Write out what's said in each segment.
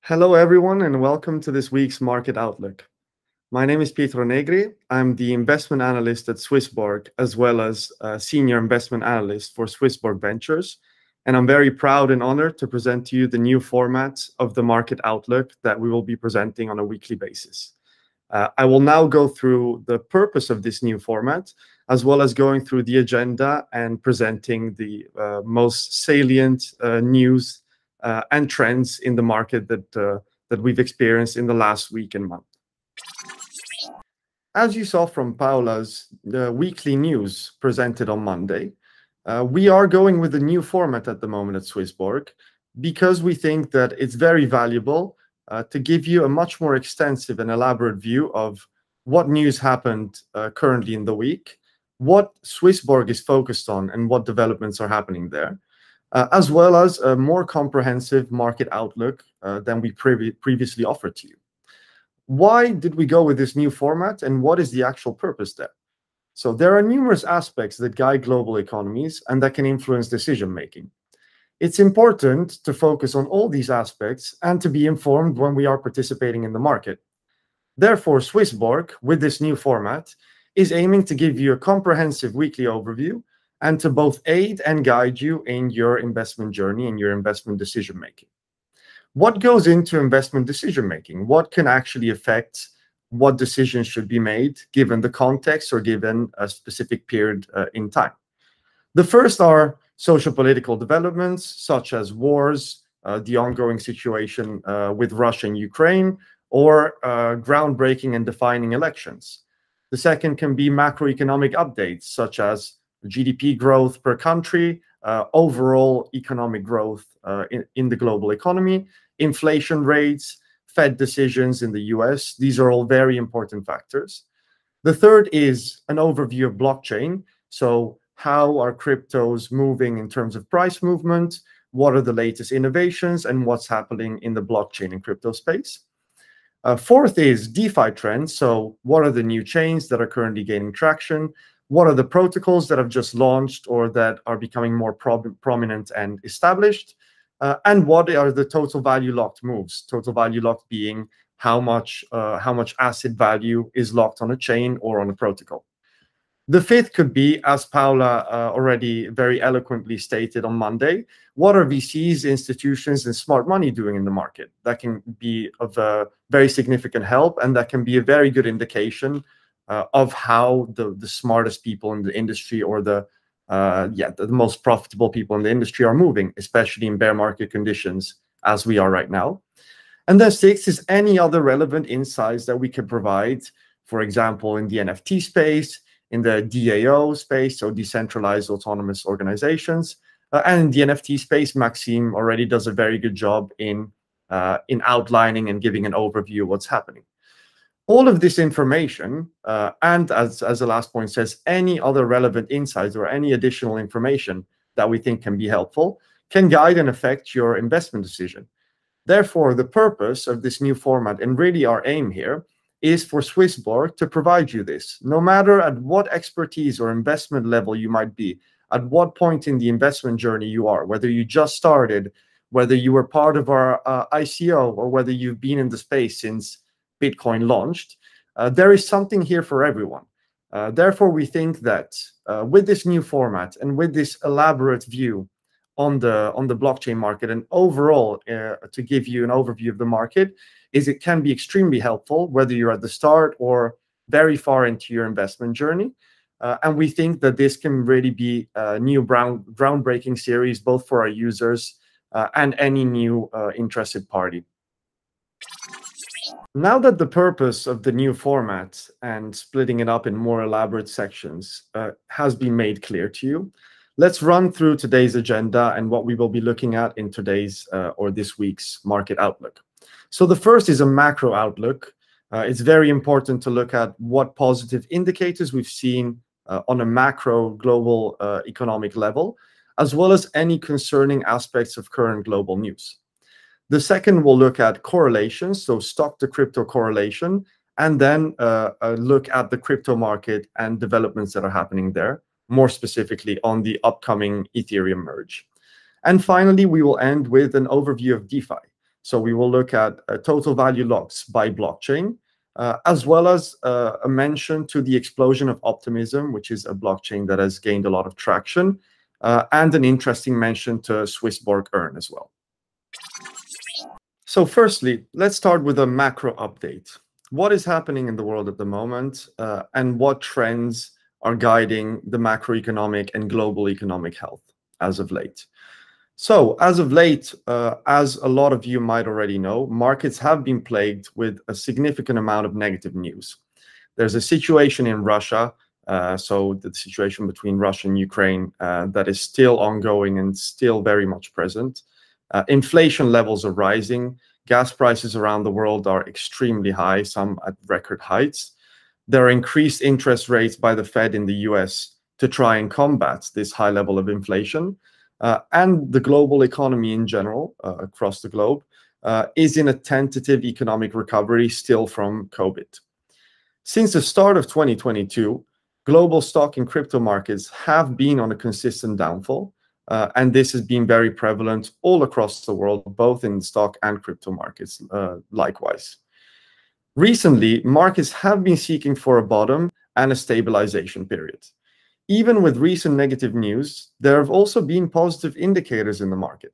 Hello, everyone, and welcome to this week's Market Outlook. My name is Pietro. I'm the investment analyst at SwissBorg, as well as a senior investment analyst for SwissBorg Ventures. And I'm very proud and honored to present to you the new format of the Market Outlook that we will be presenting on a weekly basis. I will now go through the purpose of this new format, as well as going through the agenda and presenting the most salient news and trends in the market that we've experienced in the last week and month. As you saw from Paola's weekly news presented on Monday, we are going with a new format at the moment at SwissBorg because we think that it's very valuable to give you a much more extensive and elaborate view of what news happened currently in the week, what SwissBorg is focused on, and what developments are happening there. As well as a more comprehensive market outlook than we previously offered to you. Why did we go with this new format, and what is the actual purpose there? So there are numerous aspects that guide global economies and that can influence decision-making. It's important to focus on all these aspects and to be informed when we are participating in the market. Therefore, SwissBorg, with this new format, is aiming to give you a comprehensive weekly overview and to both aid and guide you in your investment journey and your investment decision-making. What goes into investment decision-making? What can actually affect what decisions should be made given the context or given a specific period in time? The first are socio-political developments, such as wars, the ongoing situation with Russia and Ukraine, or groundbreaking and defining elections. The second can be macroeconomic updates, such as GDP growth per country, overall economic growth in the global economy, inflation rates, Fed decisions in the US. These are all very important factors. The third is an overview of blockchain. So how are cryptos moving in terms of price movement? What are the latest innovations and what's happening in the blockchain and crypto space? Fourth is DeFi trends. So what are the new chains that are currently gaining traction? What are the protocols that have just launched or that are becoming more prominent and established? And what are the total value locked moves? Total value locked being how much asset value is locked on a chain or on a protocol. The fifth could be, as Paola already very eloquently stated on Monday, what are VCs, institutions, and smart money doing in the market? That can be of very significant help, and that can be a very good indication of how the smartest people in the industry or the most profitable people in the industry are moving, especially in bear market conditions as we are right now. And then sixth is any other relevant insights that we can provide, for example, in the NFT space, in the DAO space, so decentralized autonomous organizations, and in the NFT space, Maxime already does a very good job in outlining and giving an overview of what's happening. All of this information, and as the last point says, any other relevant insights or any additional information that we think can be helpful, can guide and affect your investment decision. Therefore, the purpose of this new format, and really our aim here, is for SwissBorg to provide you this. No matter at what expertise or investment level you might be, at what point in the investment journey you are, whether you just started, whether you were part of our ICO, or whether you've been in the space since Bitcoin launched, there is something here for everyone. Therefore, we think that with this new format and with this elaborate view on the blockchain market and overall to give you an overview of the market, it can be extremely helpful whether you're at the start or very far into your investment journey. And we think that this can really be a new groundbreaking series both for our users and any new interested party. Now that the purpose of the new format and splitting it up in more elaborate sections has been made clear to you, let's run through today's agenda and what we will be looking at in today's or this week's market outlook. So the first is a macro outlook. It's very important to look at what positive indicators we've seen on a macro global economic level, as well as any concerning aspects of current global news. The second, we'll look at correlations, so stock to crypto correlation, and then look at the crypto market and developments that are happening there, more specifically on the upcoming Ethereum merge. And finally, we will end with an overview of DeFi. So we will look at total value locks by blockchain, as well as a mention to the explosion of Optimism, which is a blockchain that has gained a lot of traction, and an interesting mention to SwissBorg Earn as well. So firstly, let's start with a macro update. What is happening in the world at the moment, and what trends are guiding the macroeconomic and global economic health as of late? So as of late, as a lot of you might already know, markets have been plagued with a significant amount of negative news. There's a situation in Russia, so the situation between Russia and Ukraine, that is still ongoing and still very much present. Inflation levels are rising. Gas prices around the world are extremely high, some at record heights. There are increased interest rates by the Fed in the US to try and combat this high level of inflation. And the global economy in general, across the globe, is in a tentative economic recovery still from COVID. Since the start of 2022, global stock and crypto markets have been on a consistent downfall, and this has been very prevalent all across the world, both in stock and crypto markets likewise. Recently, markets have been seeking for a bottom and a stabilization period. Even with recent negative news, there have also been positive indicators in the market.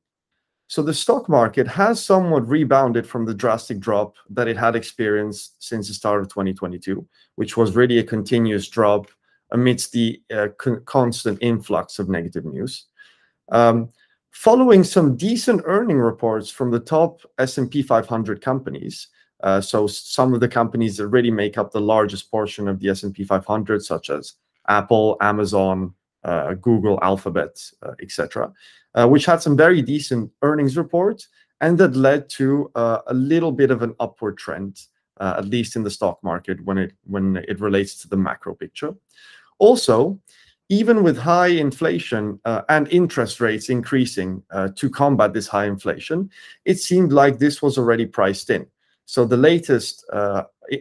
So the stock market has somewhat rebounded from the drastic drop that it had experienced since the start of 2022, which was really a continuous drop amidst the constant influx of negative news. Following some decent earning reports from the top S&P 500 companies, so some of the companies that really make up the largest portion of the S&P 500, such as Apple, Amazon, Google, Alphabet, etc., which had some very decent earnings reports, and that led to a little bit of an upward trend, at least in the stock market when it relates to the macro picture. Also, even with high inflation and interest rates increasing to combat this high inflation, it seemed like this was already priced in. So the latest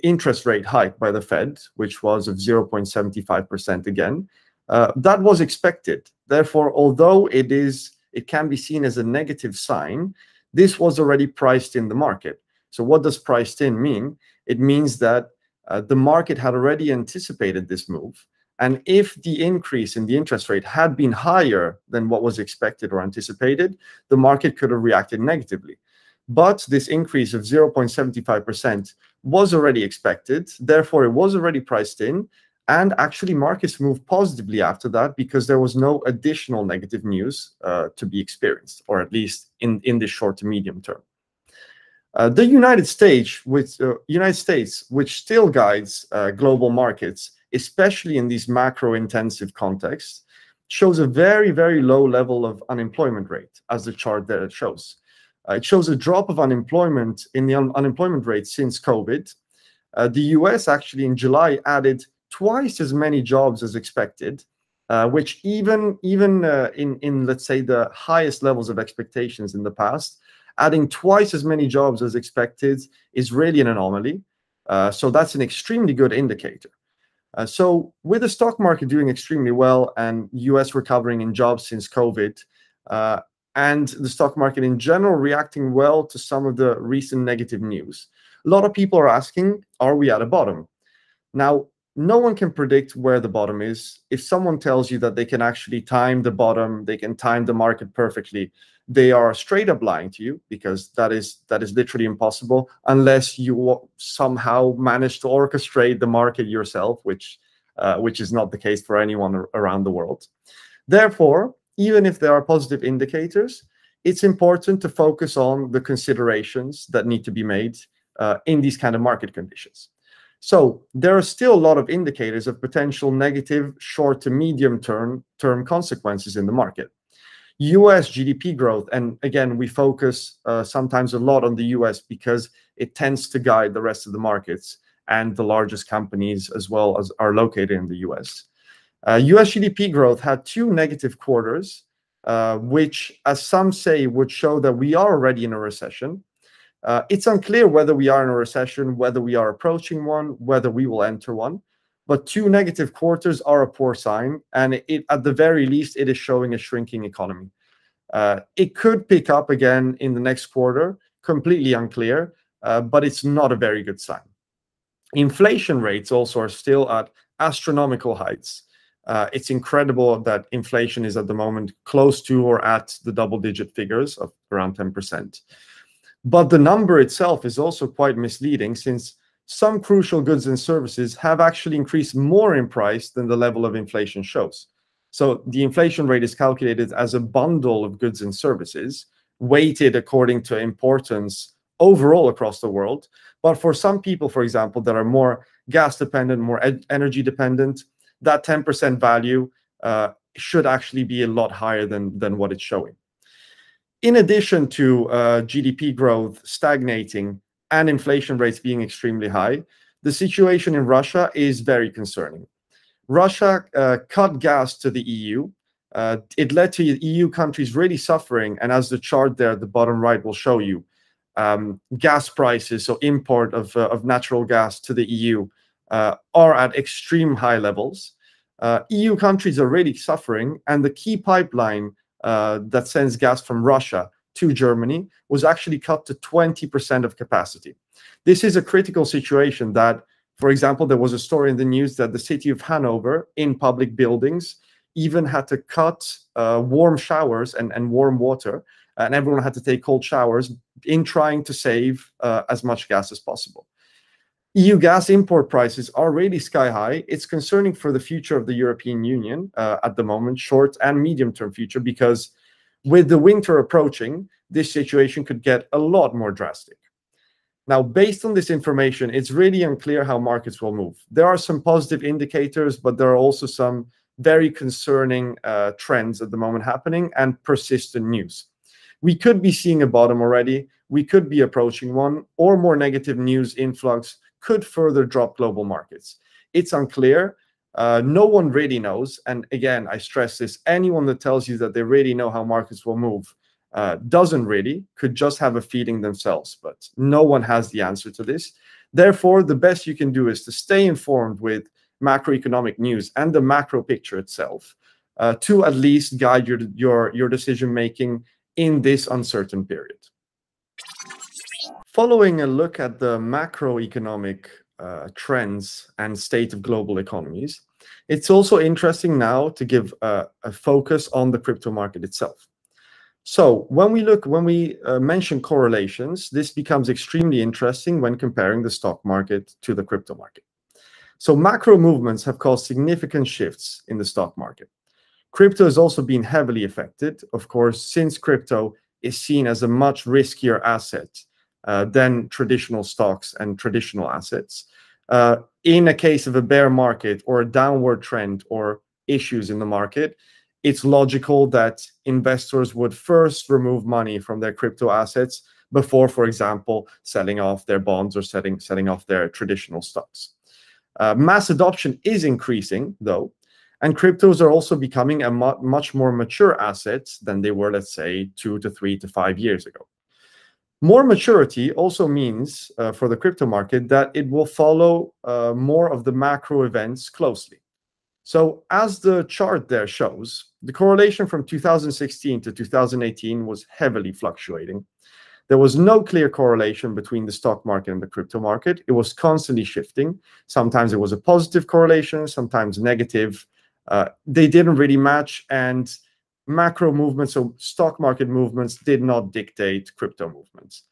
interest rate hike by the Fed, which was of 0.75% again, that was expected. Therefore, although it can be seen as a negative sign, this was already priced in the market. So what does priced in mean? It means that the market had already anticipated this move. And if the increase in the interest rate had been higher than what was expected or anticipated, the market could have reacted negatively. But this increase of 0.75% was already expected. Therefore, it was already priced in. And actually, markets moved positively after that because there was no additional negative news to be experienced, or at least in the short to medium term. The United States, which still guides global markets, especially in these macro-intensive contexts, shows a very, very low level of unemployment rate, as the chart there shows. It shows a drop of unemployment in the unemployment rate since COVID. The US actually in July added twice as many jobs as expected, which even in let's say the highest levels of expectations in the past, adding twice as many jobs as expected is really an anomaly. So that's an extremely good indicator. So with the stock market doing extremely well and US recovering in jobs since COVID, and the stock market in general reacting well to some of the recent negative news, a lot of people are asking, are we at a bottom? Now, no one can predict where the bottom is. If someone tells you that they can actually time the bottom, they can time the market perfectly, they are straight up lying to you, because that is literally impossible unless you somehow manage to orchestrate the market yourself, which is not the case for anyone around the world. Therefore, even if there are positive indicators, it's important to focus on the considerations that need to be made in these kind of market conditions. So there are still a lot of indicators of potential negative short to medium term consequences in the market. US GDP growth, and again, we focus sometimes a lot on the US because it tends to guide the rest of the markets, and the largest companies as well as are located in the US. US GDP growth had 2 negative quarters, which, as some say, would show that we are already in a recession. It's unclear whether we are in a recession, whether we are approaching one, whether we will enter one. But 2 negative quarters are a poor sign, and at the very least, it is showing a shrinking economy. It could pick up again in the next quarter completely unclear, but it's not a very good sign. Inflation rates also are still at astronomical heights. It's incredible that inflation is at the moment close to or at the double-digit figures of around 10%. But the number itself is also quite misleading, since some crucial goods and services have actually increased more in price than the level of inflation shows. So the inflation rate is calculated as a bundle of goods and services, weighted according to importance overall across the world. But for some people, for example, that are more gas dependent, more energy dependent, that 10% value should actually be a lot higher than what it's showing. In addition to GDP growth stagnating and inflation rates being extremely high, the situation in Russia is very concerning. Russia cut gas to the EU. It led to EU countries really suffering, and as the chart there at the bottom right will show you, gas prices, so import of natural gas to the EU, are at extreme high levels. EU countries are really suffering, and the key pipeline that sends gas from Russia to Germany was actually cut to 20% of capacity. This is a critical situation that, for example, there was a story in the news that the city of Hanover, in public buildings, even had to cut warm showers and warm water, and everyone had to take cold showers in trying to save as much gas as possible. EU gas import prices are really sky high. It's concerning for the future of the European Union at the moment, short and medium-term future, because with the winter approaching, this situation could get a lot more drastic. Now, based on this information, it's really unclear how markets will move. There are some positive indicators, but there are also some very concerning trends at the moment happening and persistent news. We could be seeing a bottom already. We could be approaching one, or more negative news influx could further drop global markets. It's unclear. No one really knows. And again, I stress this, anyone that tells you that they really know how markets will move doesn't really, could just have a feeling themselves, but no one has the answer to this. Therefore, the best you can do is to stay informed with macroeconomic news and the macro picture itself to at least guide your decision-making in this uncertain period. Following a look at the macroeconomic trends and state of global economies, it's also interesting now to give a focus on the crypto market itself. So when we mention correlations, this becomes extremely interesting when comparing the stock market to the crypto market. So macro movements have caused significant shifts in the stock market. Crypto has also been heavily affected, of course, since crypto is seen as a much riskier asset than traditional stocks and traditional assets. In a case of a bear market or a downward trend or issues in the market, it's logical that investors would first remove money from their crypto assets before, for example, selling off their bonds or selling off their traditional stocks. Mass adoption is increasing, though, and cryptos are also becoming a much more mature asset than they were, let's say, 2 to 3 to 5 years ago. More maturity also means for the crypto market that it will follow more of the macro events closely. So as the chart there shows, the correlation from 2016 to 2018 was heavily fluctuating. There was no clear correlation between the stock market and the crypto market. It was constantly shifting. Sometimes it was a positive correlation, sometimes negative. They didn't really match, and macro movements, so stock market movements, did not dictate crypto movements.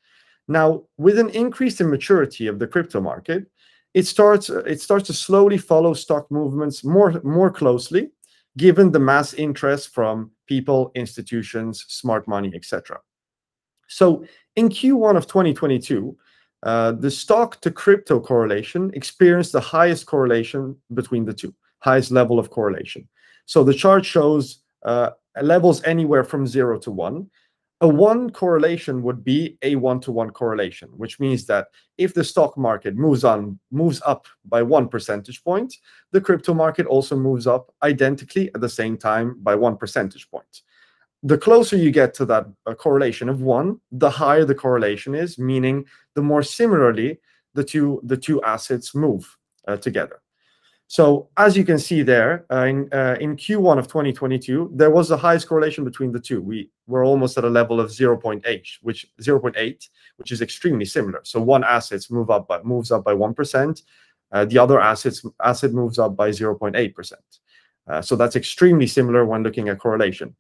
Now, with an increase in maturity of the crypto market, it starts to slowly follow stock movements more closely, given the mass interest from people, institutions, smart money, etc. So in Q1 of 2022, the stock to crypto correlation experienced the highest correlation between the two, highest level of correlation. So the chart shows levels anywhere from 0 to 1. A 1 correlation would be a 1-to-1 correlation, which means that if the stock market moves up by 1 percentage point, the crypto market also moves up identically at the same time by 1 percentage point. The closer you get to that correlation of 1, the higher the correlation is, meaning the more similarly the two assets move together. So as you can see there, in Q1 of 2022, there was the highest correlation between the two. We were almost at a level of 0.8, which is extremely similar. So one asset moves up by 1%. The other asset moves up by 0.8%. So that's extremely similar when looking at correlation.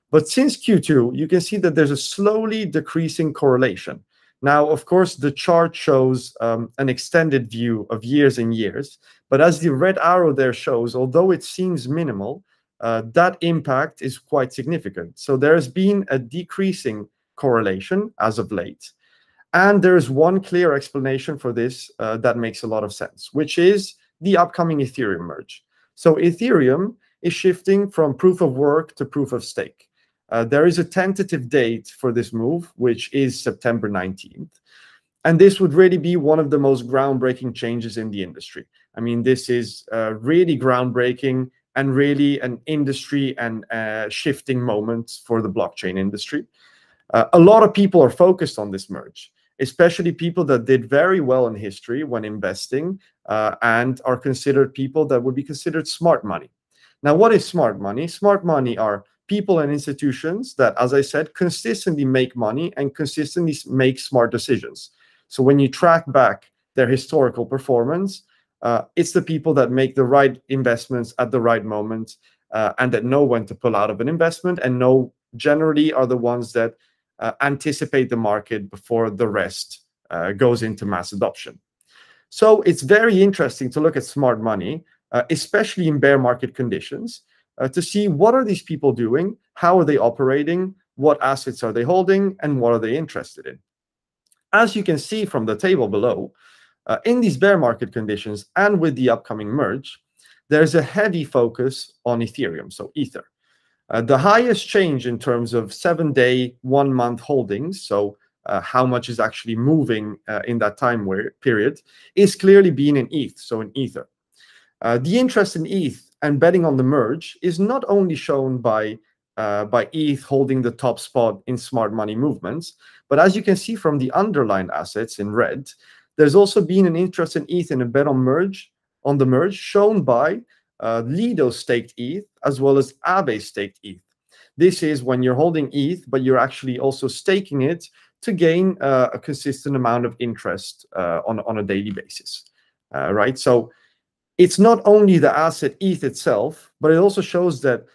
But since Q2, you can see that there's a slowly decreasing correlation. Now, of course, the chart shows an extended view of years and years. But as the red arrow there shows, although it seems minimal, that impact is quite significant. So there's been a decreasing correlation as of late. And there is one clear explanation for this that makes a lot of sense, which is the upcoming Ethereum merge. So Ethereum is shifting from proof of work to proof of stake. There is a tentative date for this move, which is September 19th. And this would really be one of the most groundbreaking changes in the industry. I mean, this is really groundbreaking and really an industry and shifting moment for the blockchain industry. A lot of people are focused on this merge, especially people that did very well in history when investing and are considered people that would be considered smart money. Now, what is smart money? Smart money are people and institutions that, as I said, consistently make money and consistently make smart decisions. So when you track back their historical performance, it's the people that make the right investments at the right moment and that know when to pull out of an investment and generally are the ones that anticipate the market before the rest goes into mass adoption. So it's very interesting to look at smart money, especially in bear market conditions, to see what are these people doing, how are they operating, what assets are they holding, and what are they interested in. As you can see from the table below, in these bear market conditions and with the upcoming merge, there's a heavy focus on Ethereum, so Ether. The highest change in terms of 7-day, 1-month holdings, so how much is actually moving in that time period, is clearly being in ETH, so in Ether. The interest in ETH and betting on the merge is not only shown by ETH holding the top spot in smart money movements, but as you can see from the underlying assets in red, there's also been an interest in ETH and a bet on the merge shown by Lido staked ETH as well as Aave staked ETH. This is when you're holding ETH, but you're actually also staking it to gain a consistent amount of interest on a daily basis, right? So it's not only the asset ETH itself, but it also shows that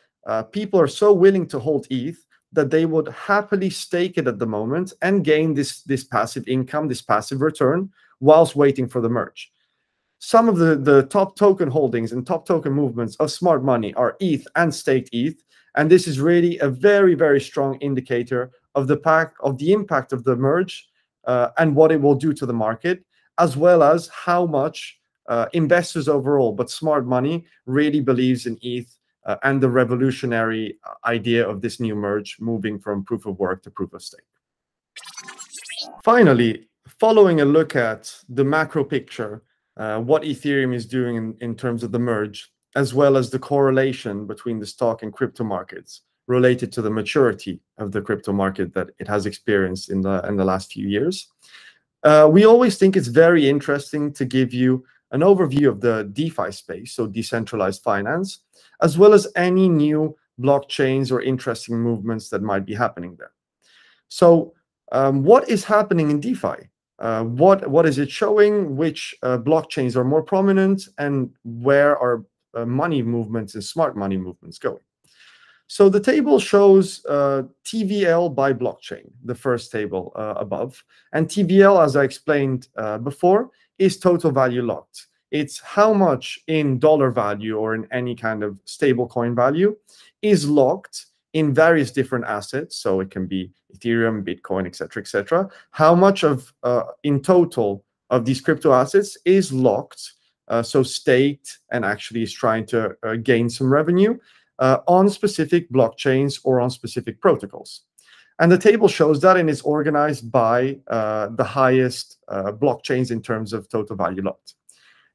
people are so willing to hold ETH that they would happily stake it at the moment and gain this passive income, this passive return, whilst waiting for the merge. Some of the top token holdings and top token movements of smart money are ETH and staked ETH, and this is really a very, very strong indicator of the impact of the merge and what it will do to the market, as well as how much investors overall, but smart money really believes in ETH and the revolutionary idea of this new merge moving from proof of work to proof of stake. Finally, following a look at the macro picture, what Ethereum is doing in terms of the merge, as well as the correlation between the stock and crypto markets related to the maturity of the crypto market that it has experienced in the last few years. We always think it's very interesting to give you an overview of the DeFi space, so decentralized finance, as well as any new blockchains or interesting movements that might be happening there. So what is happening in DeFi? What is it showing? Which blockchains are more prominent? And where are money movements and smart money movements going? So the table shows TVL by blockchain, the first table above. And TVL, as I explained before, is total value locked. It's how much in dollar value or in any kind of stable coin value is locked in various different assets. So it can be Ethereum, Bitcoin, etc., how much of in total of these crypto assets is locked, so staked, and actually is trying to gain some revenue on specific blockchains or on specific protocols. And the table shows that, and it's organized by the highest blockchains in terms of total value locked.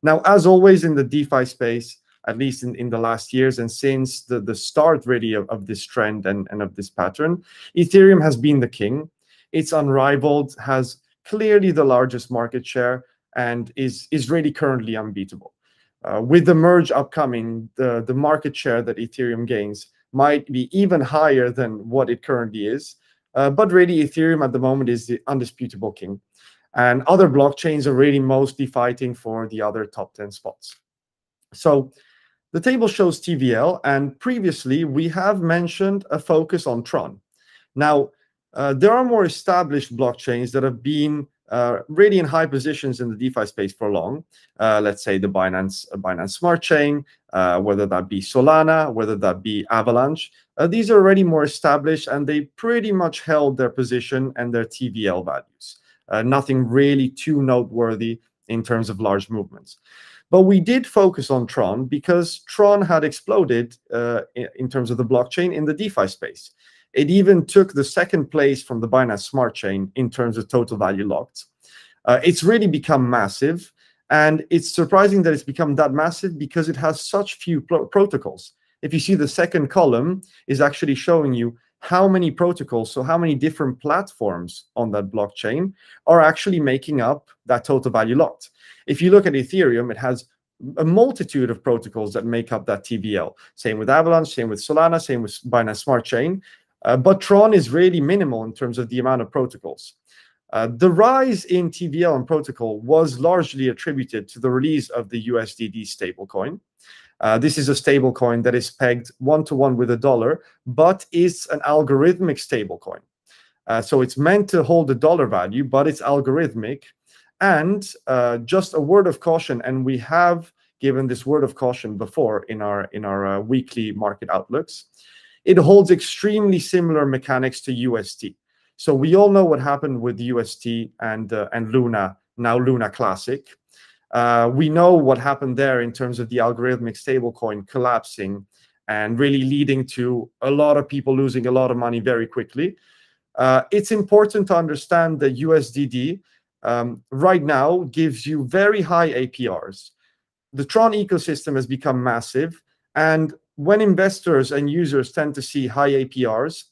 Now, as always in the DeFi space, at least in the last years, and since the start really of this trend and of this pattern, Ethereum has been the king. It's unrivaled, has clearly the largest market share, and is really currently unbeatable. With the merge upcoming, the market share that Ethereum gains might be even higher than what it currently is. But really, Ethereum at the moment is the undisputable king. And other blockchains are really mostly fighting for the other top 10 spots. So the table shows TVL, and previously we have mentioned a focus on Tron. Now, there are more established blockchains that have been really in high positions in the DeFi space for long. Let's say the Binance Smart Chain, whether that be Solana, whether that be Avalanche. These are already more established, and they pretty much held their position and their TVL values. Nothing really too noteworthy in terms of large movements. But we did focus on Tron because Tron had exploded in terms of the blockchain in the DeFi space. It even took the second place from the Binance Smart Chain in terms of total value locked. It's really become massive, and it's surprising that it's become that massive because it has such few protocols. If you see, the second column is actually showing you how many protocols, so how many different platforms on that blockchain are actually making up that total value locked. If you look at Ethereum, it has a multitude of protocols that make up that TVL. Same with Avalanche, same with Solana, same with Binance Smart Chain. But Tron is really minimal in terms of the amount of protocols. The rise in TVL and protocol was largely attributed to the release of the USDD stablecoin. This is a stablecoin that is pegged one-to-one with a dollar, but is an algorithmic stablecoin. So it's meant to hold a dollar value, but it's algorithmic. And just a word of caution, and we have given this word of caution before in our weekly market outlooks. It holds extremely similar mechanics to UST. So we all know what happened with UST and Luna, now Luna Classic. We know what happened there in terms of the algorithmic stablecoin collapsing and really leading to a lot of people losing a lot of money very quickly. It's important to understand that USDD right now gives you very high APRs. The Tron ecosystem has become massive, and when investors and users tend to see high APRs,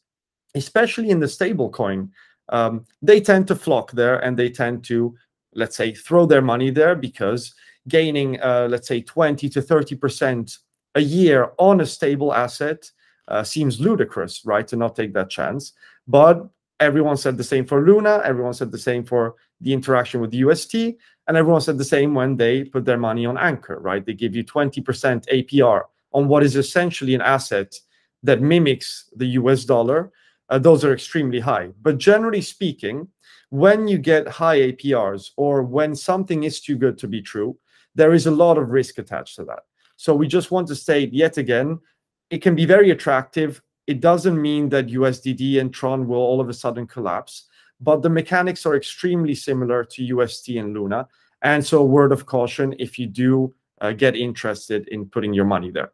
especially in the stablecoin, they tend to flock there, and they tend to, let's say, throw their money there, because gaining, let's say, 20 to 30% a year on a stable asset seems ludicrous, right, to not take that chance. But everyone said the same for Luna, everyone said the same for the interaction with UST, and everyone said the same when they put their money on Anchor, right? They give you 20% APR on what is essentially an asset that mimics the US dollar. Those are extremely high. But generally speaking, when you get high APRs, or when something is too good to be true, there is a lot of risk attached to that. So we just want to state yet again, it can be very attractive. It doesn't mean that USDD and Tron will all of a sudden collapse, but the mechanics are extremely similar to UST and Luna. And so a word of caution if you do get interested in putting your money there.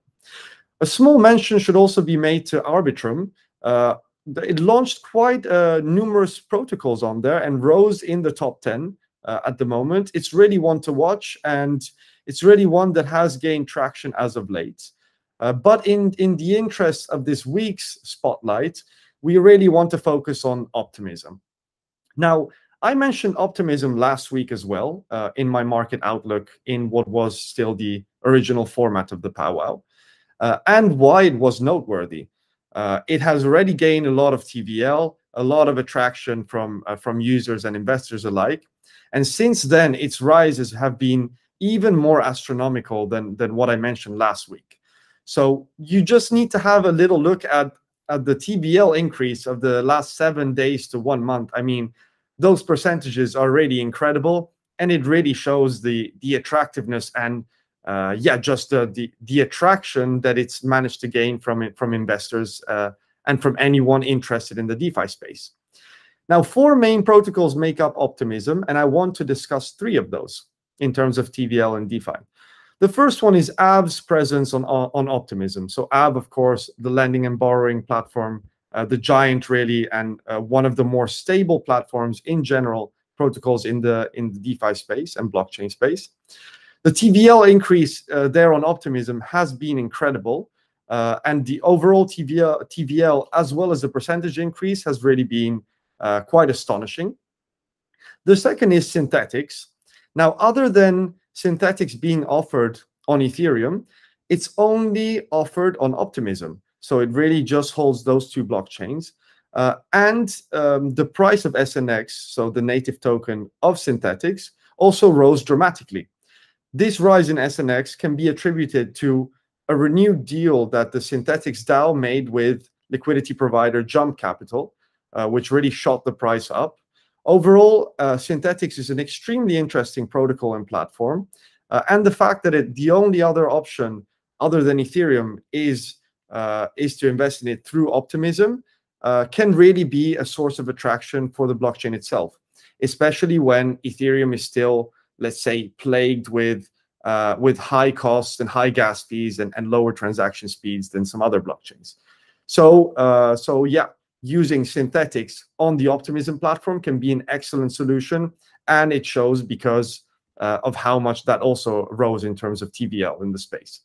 A small mention should also be made to Arbitrum. It launched quite numerous protocols on there and rose in the top 10 at the moment. It's really one to watch, and it's really one that has gained traction as of late. But in the interest of this week's spotlight, we really want to focus on Optimism. Now, I mentioned Optimism last week as well in my market outlook in what was still the original format of the powwow, and why it was noteworthy. It has already gained a lot of TVL, a lot of attraction from users and investors alike. And since then, its rises have been even more astronomical than what I mentioned last week. So you just need to have a little look at the TVL increase of the last 7 days to 1 month. I mean, those percentages are really incredible, and it really shows the attractiveness and yeah, just the attraction that it's managed to gain from investors and from anyone interested in the DeFi space. Now, 4 main protocols make up Optimism, and I want to discuss 3 of those in terms of TVL and DeFi. The first one is Aav's presence on Optimism. So Aave, of course, the lending and borrowing platform, the giant really, and one of the more stable platforms in general, protocols in the DeFi space and blockchain space. The TVL increase there on Optimism has been incredible, and the overall TVL as well as the percentage increase has really been quite astonishing. The second is Synthetics. Now, other than Synthetics being offered on Ethereum, it's only offered on Optimism. So it really just holds those two blockchains. The price of SNX, so the native token of Synthetix, also rose dramatically. This rise in SNX can be attributed to a renewed deal that the Synthetix DAO made with liquidity provider Jump Capital, which really shot the price up. Overall, Synthetix is an extremely interesting protocol and platform. And the fact that the only other option other than Ethereum is to invest in it through Optimism can really be a source of attraction for the blockchain itself, especially when Ethereum is still, let's say, plagued with high costs and high gas fees and lower transaction speeds than some other blockchains. So yeah, using Synthetix on the Optimism platform can be an excellent solution, and it shows because of how much that also rose in terms of TVL in the space.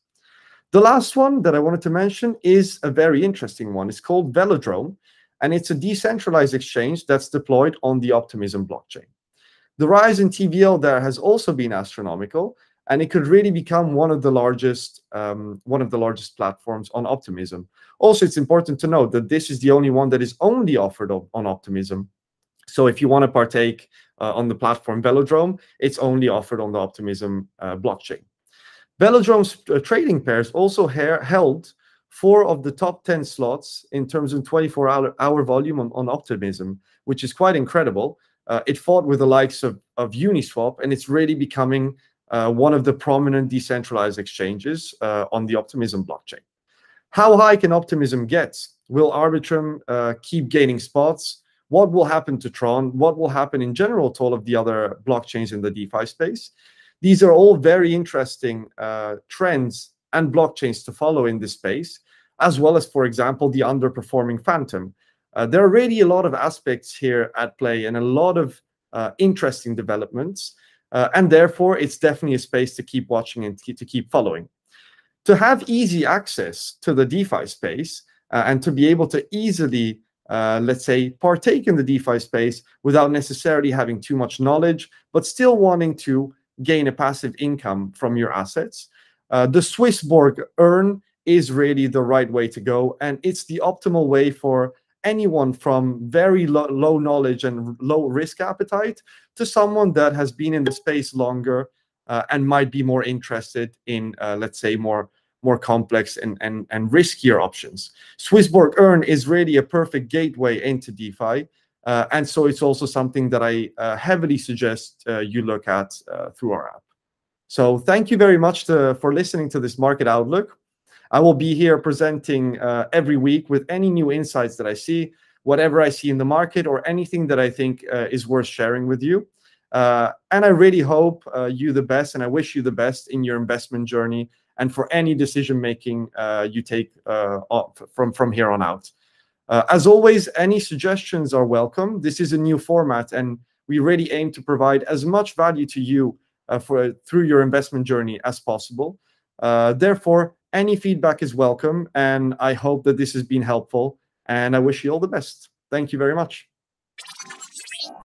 The last one that I wanted to mention is a very interesting one. It's called Velodrome, and it's a decentralized exchange that's deployed on the Optimism blockchain. The rise in TVL there has also been astronomical, and it could really become one of the largest platforms on Optimism. Also, it's important to note that this is the only one that is only offered on Optimism. So if you want to partake on the platform Velodrome, it's only offered on the Optimism blockchain. Velodrome's trading pairs also held 4 of the top 10 slots in terms of 24-hour volume on Optimism, which is quite incredible. It fought with the likes of Uniswap, and it's really becoming one of the prominent decentralized exchanges on the Optimism blockchain. How high can Optimism get? Will Arbitrum keep gaining spots? What will happen to Tron? What will happen in general to all of the other blockchains in the DeFi space? These are all very interesting trends and blockchains to follow in this space, as well as, for example, the underperforming Phantom. There are really a lot of aspects here at play and a lot of interesting developments, and therefore it's definitely a space to keep watching and to keep following. To have easy access to the DeFi space and to be able to easily, let's say, partake in the DeFi space without necessarily having too much knowledge, but still wanting to gain a passive income from your assets, the SwissBorg Earn is really the right way to go, and it's the optimal way for anyone from very low knowledge and low risk appetite to someone that has been in the space longer and might be more interested in, let's say, more complex and riskier options. SwissBorg Earn is really a perfect gateway into DeFi, and so it's also something that I heavily suggest you look at through our app. So thank you very much for listening to this market outlook. I will be here presenting every week with any new insights that I see, whatever I see in the market, or anything that I think is worth sharing with you. And I really hope you the best, and I wish you the best in your investment journey and for any decision making you take from here on out. As always, any suggestions are welcome. This is a new format, and we really aim to provide as much value to you through your investment journey as possible. Therefore, any feedback is welcome, and I hope that this has been helpful, and I wish you all the best. Thank you very much.